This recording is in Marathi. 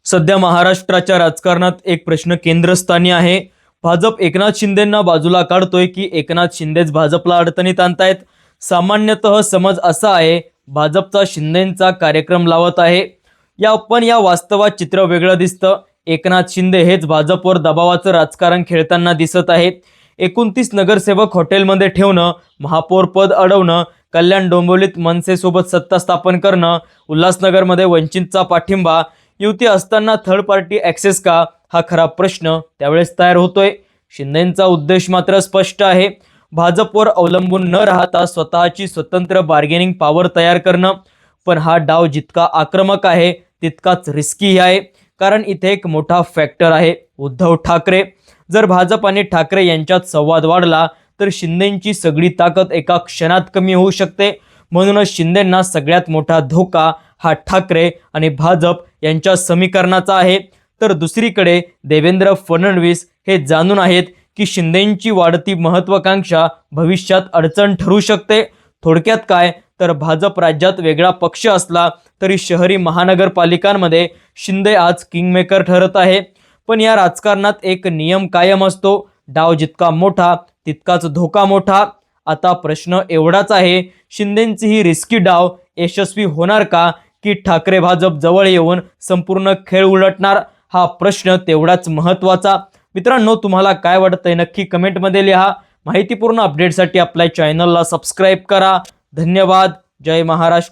सध्या महाराष्ट्राच्या राजकारणात एक प्रश्न केंद्रस्थानी आहे। भाजप एकनाथ शिंदेंना बाजूला काढतोय की एकनाथ शिंदेच भाजपला अडचणीत आणतायत। सामान्यतः समज असा आहे, भाजपचा शिंदेंचा कार्यक्रम लावत आहे। या वास्तवात चित्र वेगळं दिसतं। एकनाथ शिंदे हेच भाजपवर दबावाचं राजकारण खेळताना दिसत आहेत। 29 नगरसेवक हॉटेलमध्ये ठेवणं, महापौर पद अडवणं, कल्याण डोंबिवलीत मनसेसोबत सत्ता स्थापन करणं, उल्हासनगरमध्ये वंचितचा पाठिंबा, युती असताना थर्ड पार्टी ॲक्सेस का, हा खरा प्रश्न त्यावेळेस तयार होतोय। शिंदेंचा उद्देश मात्र स्पष्ट आहे, भाजपवर अवलंबून न राहता स्वतःची स्वतंत्र बार्गेनिंग पॉवर तयार करणं। पण हा डाव जितका आक्रमक आहे तितकाच रिस्की आहे, कारण इथे एक मोठा फॅक्टर आहे, उद्धव ठाकरे। जर भाजप आणि ठाकरे यांच्यात संवाद वाढला तर शिंदेंची सगळी ताकद एका क्षणात कमी होऊ शकते। म्हणूनच शिंदेंना सगळ्यात मोठा धोका हा ठाकरे आणि भाजप यांच्या समीकरणाचा आहे। तर दुसरीकडे देवेंद्र फडणवीस हे जाणून आहेत की शिंदेंची वाढती महत्त्वाकांक्षा भविष्यात अडचण ठरू शकते। थोडक्यात काय तर भाजप राज्यात वेगळा पक्ष असला तरी शहरी महानगरपालिकांमध्ये शिंदे आज किंगमेकर ठरत आहे। पण या राजकारणात एक नियम कायम असतो, डाव जितका मोठा तितकाच धोका मोठा। आता प्रश्न एवढाच आहे, शिंदेंची ही रिस्की डाव यशस्वी होणार का, की ठाकरे भाजप जवळ येऊन संपूर्ण खेळ उलटणार, हा प्रश्न तेवढाच महत्त्वाचा। मित्रांनो, तुम्हाला काय वाटतंय नक्की कमेंटमध्ये लिहा। माहितीपूर्ण अपडेटसाठी आपल्या चॅनलला सबस्क्राईब करा। धन्यवाद। जय महाराष्ट्र।